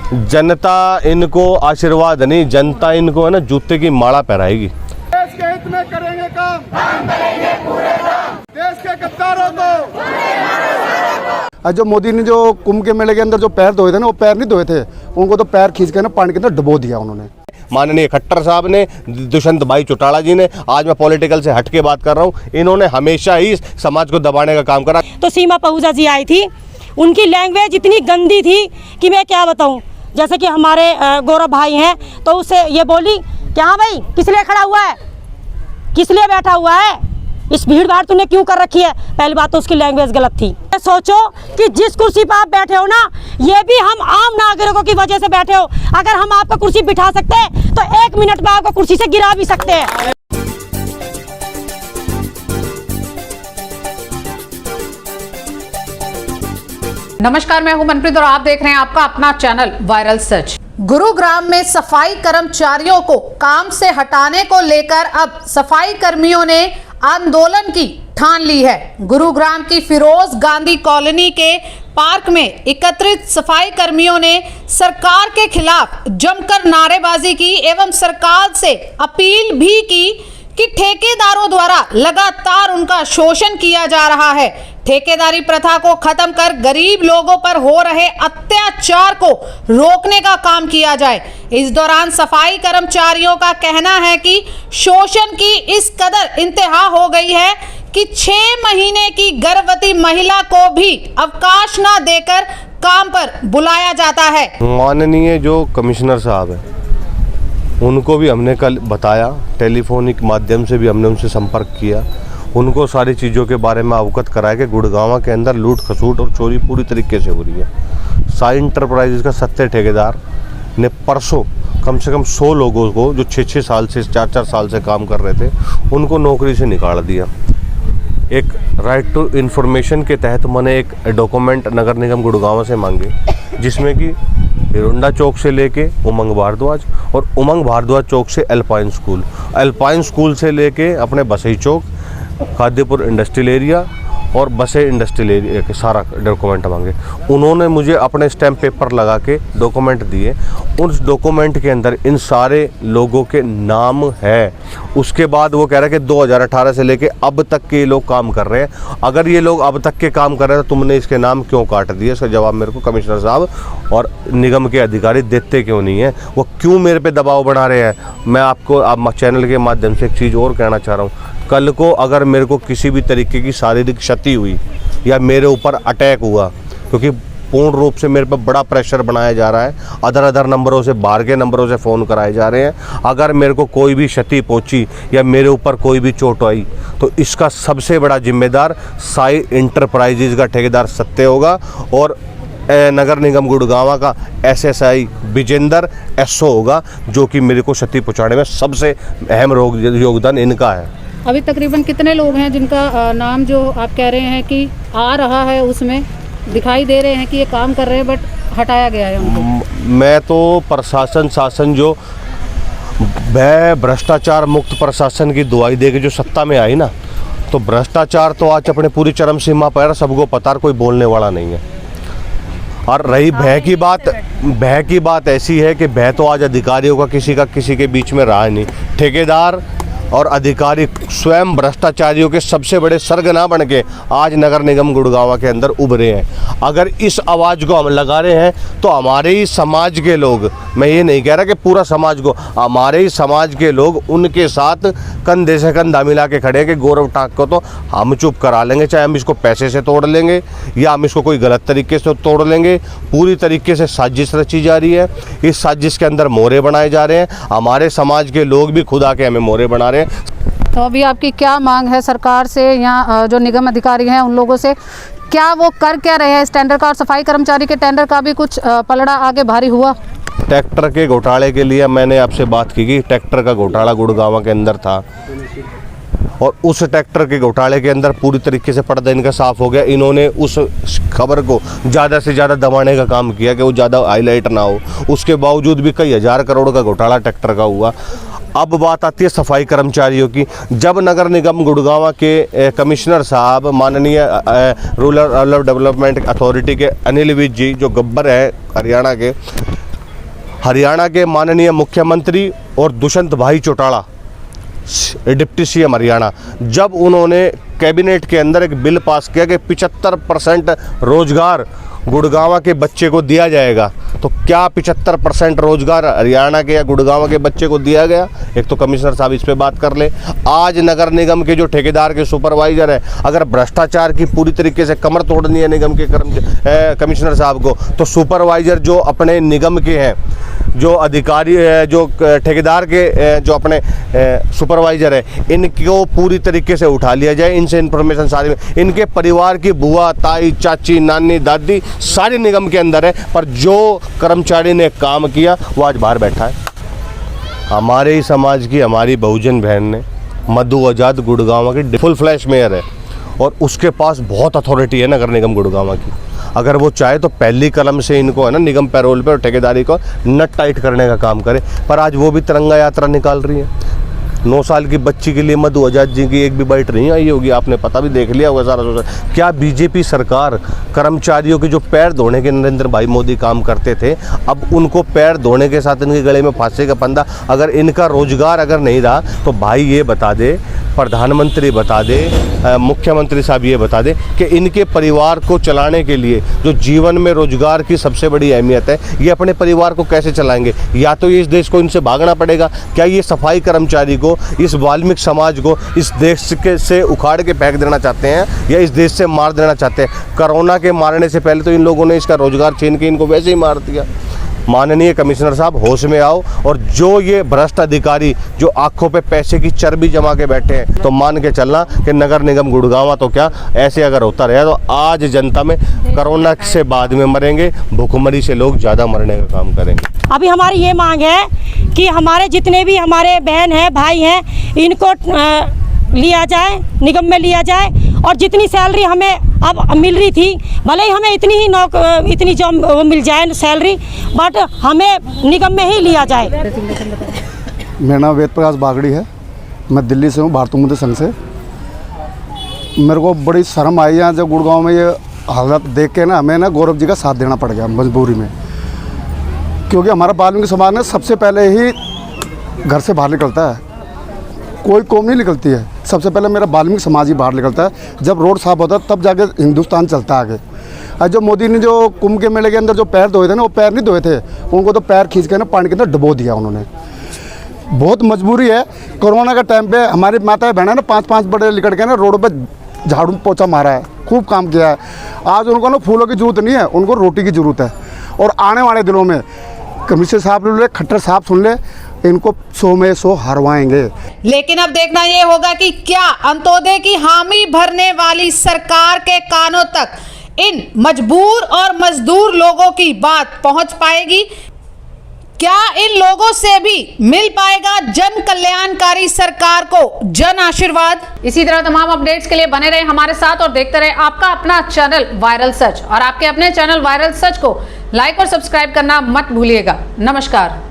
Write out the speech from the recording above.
जनता इनको आशीर्वाद नहीं, जनता इनको है ना जूते की माला पहनाएगी। देश के हित में करेंगे काम, हम करेंगे पूरे काम, देश के गद्दारों को। जो मोदी ने जो कुंभ के मेले के अंदर जो पैर धोए थे ना, वो पैर नहीं धोए थे, उनको तो पैर खींच के ना पानी के अंदर डुबो दिया उन्होंने। माननीय खट्टर साहब ने, दुष्यंत भाई चौटाला जी ने, आज मैं पॉलिटिकल से हट के बात कर रहा हूँ, इन्होंने हमेशा ही समाज को दबाने का काम करा। तो सीमा पहूजा जी आई थी, उनकी लैंग्वेज इतनी गंदी थी कि मैं क्या बताऊँ। जैसे कि हमारे गौरव भाई हैं, तो उससे ये बोली कि हाँ भाई किस लिए खड़ा हुआ है, किस लिए बैठा हुआ है, इस भीड़ भाड़ तूने क्यों कर रखी है। पहली बात तो उसकी लैंग्वेज गलत थी। सोचो कि जिस कुर्सी पर आप बैठे हो ना, ये भी हम आम नागरिकों की वजह से बैठे हो। अगर हम आपका कुर्सी बिठा सकते हैं तो 1 मिनट में आपको कुर्सी से गिरा भी सकते हैं। नमस्कार, मैं हूं मनप्रीत और आप देख रहे हैं आपका अपना चैनल वायरल सच। गुरुग्राम में सफाई कर्मचारियों को काम से हटाने को लेकर अब सफाई कर्मियों ने आंदोलन की ठान ली है। गुरुग्राम की फिरोज गांधी कॉलोनी के पार्क में एकत्रित सफाई कर्मियों ने सरकार के खिलाफ जमकर नारेबाजी की एवं सरकार से अपील भी की कि ठेकेदारों द्वारा लगातार उनका शोषण किया जा रहा है। ठेकेदारी प्रथा को खत्म कर गरीब लोगों पर हो रहे अत्याचार को रोकने का काम किया जाए। इस दौरान सफाई कर्मचारियों का कहना है कि शोषण की इस कदर इंतहा हो गई है कि 6 महीने की गर्भवती महिला को भी अवकाश न देकर काम पर बुलाया जाता है। माननीय जो कमिश्नर साहब है, उनको भी हमने कल बताया, टेलीफोनिक माध्यम से भी हमने उनसे संपर्क किया, उनको सारी चीज़ों के बारे में अवगत कराया कि गुड़गांव के अंदर लूट खसूट और चोरी पूरी तरीके से हो रही है। साई इंटरप्राइजेज का 70 ठेकेदार ने परसों कम से कम 100 लोगों को जो 6-6 साल से 4-4 साल से काम कर रहे थे, उनको नौकरी से निकाल दिया। एक राइट टू इन्फॉर्मेशन के तहत मैंने एक डॉक्यूमेंट नगर निगम गुड़गांव से मांगे, जिसमें कि हिरोंडा चौक से लेके उमंग भारद्वाज और उमंग भारद्वाज चौक से एल्पाइन स्कूल से लेके अपने बसई चौक, खाद्यपुर इंडस्ट्रियल एरिया और बसे इंडस्ट्रियल एरिया के सारा डॉक्यूमेंट मांगे। उन्होंने मुझे अपने स्टैम्प पेपर लगा के डॉक्यूमेंट दिए। उस डॉक्यूमेंट के अंदर इन सारे लोगों के नाम है। उसके बाद वो कह रहे हैं कि 2018 से लेके अब तक के लोग काम कर रहे हैं। अगर ये लोग अब तक के काम कर रहे हैं तो तुमने इसके नाम क्यों काट दिए? इसका जवाब मेरे को कमिश्नर साहब और निगम के अधिकारी देते क्यों नहीं है? वो क्यों मेरे पे दबाव बना रहे हैं? मैं आपको आप चैनल के माध्यम से एक चीज़ और कहना चाह रहा हूँ। कल को अगर मेरे को किसी भी तरीके की शारीरिक क्षति हुई या मेरे ऊपर अटैक हुआ, क्योंकि पूर्ण रूप से मेरे पर बड़ा प्रेशर बनाया जा रहा है, अदर नंबरों से, बाहर के नंबरों से फ़ोन कराए जा रहे हैं, अगर मेरे को कोई भी क्षति पहुंची या मेरे ऊपर कोई भी चोट आई तो इसका सबसे बड़ा जिम्मेदार साई इंटरप्राइजेज का ठेकेदार सत्य होगा और नगर निगम गुड़गांव का SSI विजेंद्र SO होगा, जो कि मेरे को क्षति पहुँचाने में सबसे अहम योगदान इनका है। अभी तकरीबन कितने लोग हैं जिनका नाम जो आप कह रहे हैं कि आ रहा है, उसमें दिखाई दे रहे हैं कि ये काम कर रहे हैं बट हटाया गया है उनको? मैं तो प्रशासन शासन जो भ्रष्टाचार मुक्त प्रशासन की दुआई दे के जो सत्ता में आई ना, तो भ्रष्टाचार तो आज अपने पूरी चरम सीमा पर, सबको पता, कोई बोलने वाला नहीं है। और रही भय की बात ऐसी है कि भय तो आज अधिकारियों का किसी के बीच में रहा नहीं। ठेकेदार और अधिकारी स्वयं भ्रष्टाचारियों के सबसे बड़े सरगना बन के आज नगर निगम गुड़गांव के अंदर उभरे हैं। अगर इस आवाज़ को हम लगा रहे हैं तो हमारे ही समाज के लोग, मैं ये नहीं कह रहा कि पूरा समाज को, हमारे ही समाज के लोग उनके साथ कंधे से कंधा मिला के खड़े हैं कि गौरव ठाक को तो हम चुप करा लेंगे, चाहे हम इसको पैसे से तोड़ लेंगे या हम इसको कोई गलत तरीके से तोड़ लेंगे। पूरी तरीके से साजिश रची जा रही है। इस साजिश के अंदर मोहरे बनाए जा रहे हैं। हमारे समाज के लोग भी खुद आके हमें मोहरे बना रहे हैं। तो अभी आपकी क्या मांग है सरकार से या जो निगम अधिकारी हैं उन लोगों से? क्या वो कर क्या रहे हैं इस टेंडर का? और सफाई कर्मचारी के टेंडर का भी कुछ पलड़ा आगे भारी हुआ? ट्रैक्टर के घोटाले के लिए मैंने आपसे बात की कि ट्रैक्टर का घोटाला गुड़गांव के अंदर था और उस ट्रैक्टर के घोटाले के अंदर पूरी तरीके से पर्दा इनका साफ हो गया। इन्होंने उस खबर को ज़्यादा से ज़्यादा दबाने का काम किया कि वो ज़्यादा हाईलाइट ना हो। उसके बावजूद भी कई हज़ार करोड़ का घोटाला ट्रैक्टर का हुआ। अब बात आती है सफाई कर्मचारियों की। जब नगर निगम गुड़गांव के कमिश्नर साहब, माननीय रूरल डेवलपमेंट अथॉरिटी के अनिल विज जी, जो गब्बर है हरियाणा के, हरियाणा के माननीय मुख्यमंत्री और दुष्यंत भाई चौटाला, डिप्टी सीएम हरियाणा, जब उन्होंने कैबिनेट के अंदर एक बिल पास किया कि 75% रोजगार गुड़गांव के बच्चे को दिया जाएगा, तो क्या 75% रोजगार हरियाणा के या गुड़गांव के बच्चे को दिया गया? एक तो कमिश्नर साहब इस पे बात कर ले। आज नगर निगम के जो ठेकेदार के सुपरवाइजर है, अगर भ्रष्टाचार की पूरी तरीके से कमर तोड़नी है निगम के कमिश्नर साहब को, तो सुपरवाइजर जो अपने निगम के हैं, जो अधिकारी है, जो ठेकेदार के जो अपने सुपरवाइजर है, इनको पूरी तरीके से उठा लिया जाए। इनसे इन्फॉर्मेशन सारी, इनके परिवार की बुआ, ताई, चाची, नानी, दादी सारे निगम के अंदर है, पर जो कर्मचारी ने काम किया वो आज बाहर बैठा है। हमारे ही समाज की हमारी बहुजन बहन ने, मधु आजाद गुड़गांव की फुल फ्लैश मेयर है और उसके पास बहुत अथॉरिटी है नगर निगम गुड़गांव की। अगर वो चाहे तो पहली कलम से इनको है ना निगम पैरोल पे और ठेकेदारी को नट टाइट करने का काम करे, पर आज वो भी तिरंगा यात्रा निकाल रही है। 9 साल की बच्ची के लिए मधु आजाद जी की एक भी बाइट नहीं आई होगी, आपने पता भी देख लिया होगा सारा। क्या बीजेपी सरकार कर्मचारियों के जो पैर धोने के नरेंद्र भाई मोदी काम करते थे, अब उनको पैर धोने के साथ इनके गले में फांसी का फंदा? अगर इनका रोजगार अगर नहीं रहा तो भाई ये बता दे, प्रधानमंत्री बता दे, मुख्यमंत्री साहब ये बता दे कि इनके परिवार को चलाने के लिए जो जीवन में रोजगार की सबसे बड़ी अहमियत है, ये अपने परिवार को कैसे चलाएंगे? या तो ये इस देश को इनसे भागना पड़ेगा। क्या ये सफाई कर्मचारी को, इस वाल्मीकि समाज को इस देश के से उखाड़ के फेंक देना चाहते हैं या इस देश से मार देना चाहते हैं? कोरोना के मारने से पहले तो इन लोगों ने इसका रोजगार छीन के इनको वैसे ही मार दिया। माननीय कमिश्नर साहब होश में आओ, और जो ये भ्रष्ट अधिकारी जो आंखों पे पैसे की चर्बी जमा के बैठे हैं, तो मान के चलना कि नगर निगम गुड़गांव तो क्या ऐसे अगर होता रहा तो आज जनता में कोरोना से बाद में मरेंगे, भूखमरी से लोग ज़्यादा मरने का काम करेंगे। अभी हमारी ये मांग है कि हमारे जितने भी हमारे बहन हैं, भाई हैं, इनको लिया जाए, निगम में लिया जाए, और जितनी सैलरी हमें अब मिल रही थी, भले ही हमें इतनी जो वो मिल जाए सैलरी, बट हमें निगम में ही लिया जाए। मेरा नाम वेद प्रकाश बागड़ी है, मैं दिल्ली से हूँ, भारतीय मुद्रा संघ से। मेरे को बड़ी शर्म आई है जब गुड़गांव में ये हालत देख के ना, हमें ना गौरव जी का साथ देना पड़ गया मजबूरी में, क्योंकि हमारा वाल्मीकि समाज में सबसे पहले ही घर से बाहर निकलता है, कोई कौम नहीं निकलती है, सबसे पहले मेरा वाल्मीकि समाज ही बाहर निकलता है। जब रोड साफ होता है तब जाके हिंदुस्तान चलता है आगे। और जो मोदी ने जो कुंभ के मेले के अंदर जो पैर धोए थे ना, वो पैर नहीं धोए थे, उनको तो पैर खींच के ना पानी के अंदर डुबो दिया उन्होंने। बहुत मजबूरी है। कोरोना का टाइम पे हमारी माता बहना ना 5-5 बड़े लिकट के ना रोड पर झाड़ू पोछा मारा है, खूब काम किया है। आज उनको ना फूलों की जरूरत नहीं है, उनको रोटी की ज़रूरत है। और आने वाले दिनों में कमिश्नर साहब ले, खट्टर साहब सुन ले, इनको 100 में 100 हरवाएंगे। लेकिन अब देखना ये होगा कि क्या अंत्योदय की हामी भरने वाली सरकार के कानों तक इन मजबूर और मजदूर लोगों की बात पहुंच पाएगी? क्या इन लोगों से भी मिल पाएगा जन कल्याणकारी सरकार को जन आशीर्वाद? इसी तरह तमाम अपडेट्स के लिए बने रहे हमारे साथ और देखते रहे आपका अपना चैनल वायरल सच। और आपके अपने चैनल वायरल सच को लाइक और सब्सक्राइब करना मत भूलिएगा। नमस्कार।